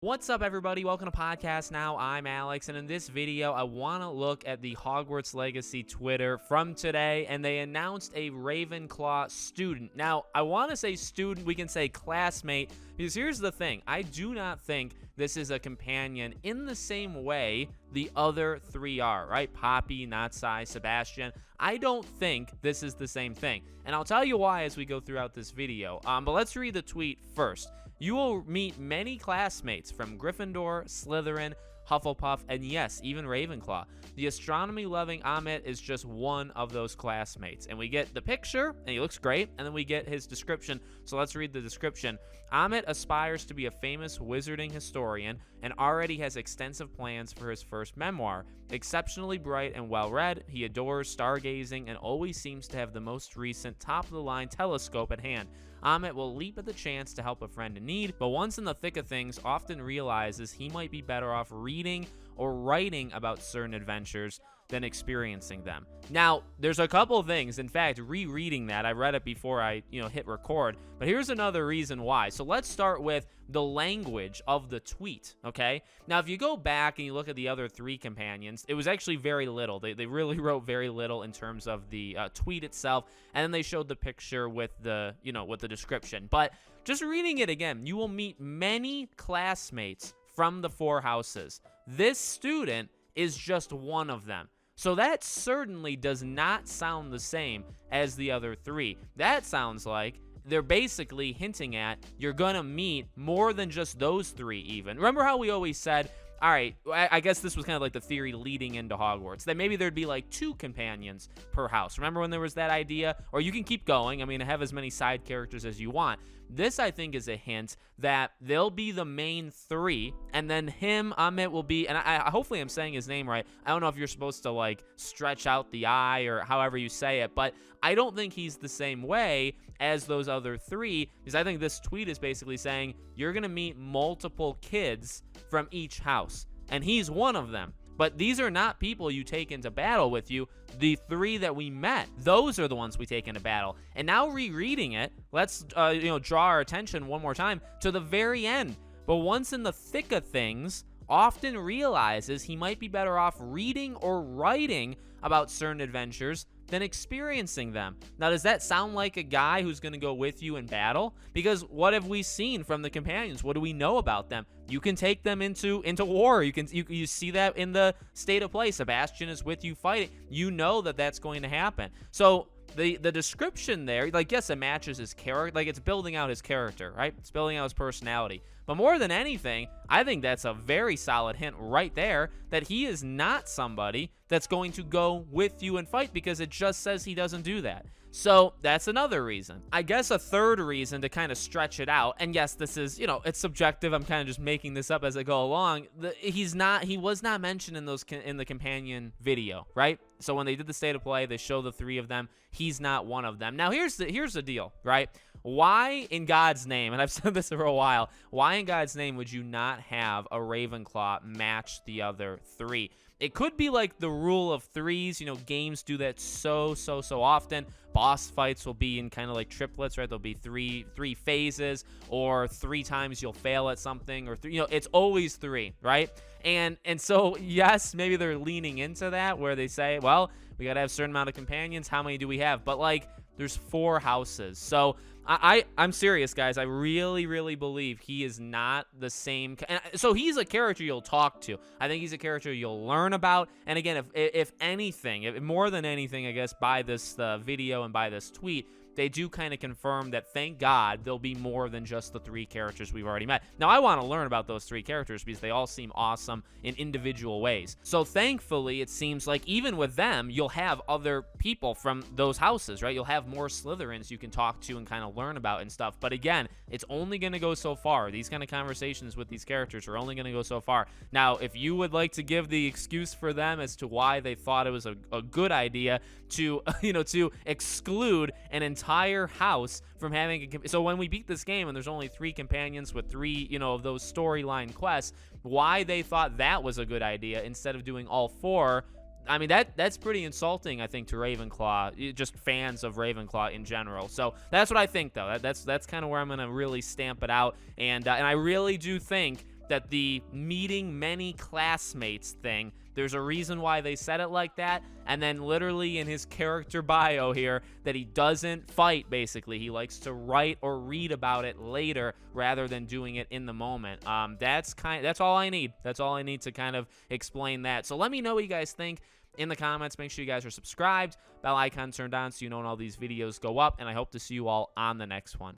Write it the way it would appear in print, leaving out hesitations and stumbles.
What's up, everybody? Welcome to Podcast Now. I'm Alex, and in this video, I want to look at the Hogwarts Legacy Twitter from today, and they announced a Ravenclaw student. Now, I want to say student, we can say classmate, because here's the thing. I do not think this is a companion in the same way the other three are, right? Poppy, Natsai, Sebastian. I don't think this is the same thing, and I'll tell you why as we go throughout this video. But let's read the tweet first. You will meet many classmates from Gryffindor, Slytherin, Hufflepuff, and yes, even Ravenclaw. The astronomy-loving Amit is just one of those classmates. And we get the picture, and he looks great, and then we get his description. So let's read the description. Amit aspires to be a famous wizarding historian and already has extensive plans for his first memoir. Exceptionally bright and well-read, he adores stargazing and always seems to have the most recent top-of-the-line telescope at hand. Amit will leap at the chance to help a friend in need, but once in the thick of things, often realizes he might be better off reading or writing about certain adventures than experiencing them. Now, there's a couple things. In fact, rereading that, I read it before I, hit record, but here's another reason why. So let's start with the language of the tweet, okay? Now, if you go back and you look at the other three companions, it was actually very little. They really wrote very little in terms of the tweet itself, and then they showed the picture with the, with the description. But just reading it again, you will meet many classmates from the four houses. This student is just one of them. So that certainly does not sound the same as the other three. That sounds like they're basically hinting at you're gonna meet more than just those three even. Remember how we always said, all right, I guess this was kind of like the theory leading into Hogwarts, that maybe there'd be like 2 companions per house. Remember when there was that idea? Or you can keep going. I mean, have as many side characters as you want. This, I think, is a hint that they'll be the main 3, and then him, Amit, will be, and I hopefully I'm saying his name right. I don't know if you're supposed to, like, stretch out the I or however you say it, but I don't think he's the same way as those other 3, because I think this tweet is basically saying you're going to meet multiple kids from each house, and he's one of them. But these are not people you take into battle with you. The 3 that we met, those are the ones we take into battle. And now rereading it, let's draw our attention one more time to the very end. But once in the thick of things, often realizes he might be better off reading or writing about certain adventures than experiencing them. Now, does that sound like a guy who's going to go with you in battle? Because what have we seen from the companions? What do we know about them? You can take them into war. You see that in the state of play. Sebastian is with you fighting. You know that that's going to happen. So the description there, like, yes, it matches his character. Like, it's building out his character, right? It's building out his personality. But more than anything, I think that's a very solid hint right there that he is not somebody that's going to go with you and fight, because it just says he doesn't do that. So that's another reason. I guess a third reason to kind of stretch it out, and yes, this is, it's subjective. I'm kind of just making this up as I go along. He was not mentioned in the companion video, right? So when they did the state of play, they show the 3 of them. He's not one of them. Now here's the deal, right? Why in God's name, and I've said this for a while, why in God's name would you not have a Ravenclaw match the other 3? It could be like the rule of 3s. Games do that so often. Boss fights will be in kind of like triplets, right? There'll be three phases, or 3 times you'll fail at something, or it's always 3, right? And so, yes, maybe they're leaning into that, where they say, well, we got to have a certain amount of companions. How many do we have? But, like, there's 4 houses. So I'm serious, guys. I really believe he is not the same. And so he's a character you'll talk to. I think he's a character you'll learn about. And again, if anything, more than anything, I guess, by this video and by this tweet, they do kind of confirm that, thank God, there'll be more than just the 3 characters we've already met. Now, I want to learn about those 3 characters because they all seem awesome in individual ways. So thankfully, it seems like even with them, you'll have other people from those houses, right? You'll have more Slytherins you can talk to and kind of learn about and stuff. But again, it's only going to go so far. These kind of conversations with these characters are only going to go so far. Now, if you would like to give the excuse for them as to why they thought it was a good idea to, to exclude an entire house from having so when we beat this game and there's only 3 companions with 3, of those storyline quests, why they thought that was a good idea instead of doing all 4, I mean, that's pretty insulting, I think, to Ravenclaw, just fans of Ravenclaw in general. So that's what I think, though. That's kind of where I'm going to really stamp it out. And I really do think that the meeting many classmates thing, there's a reason why they said it like that. And then literally in his character bio here, that he doesn't fight, basically. He likes to write or read about it later rather than doing it in the moment. That's all I need. That's all I need to kind of explain that. So let me know what you guys think in the comments. Make sure you guys are subscribed, bell icon turned on so you know when all these videos go up, and I hope to see you all on the next one.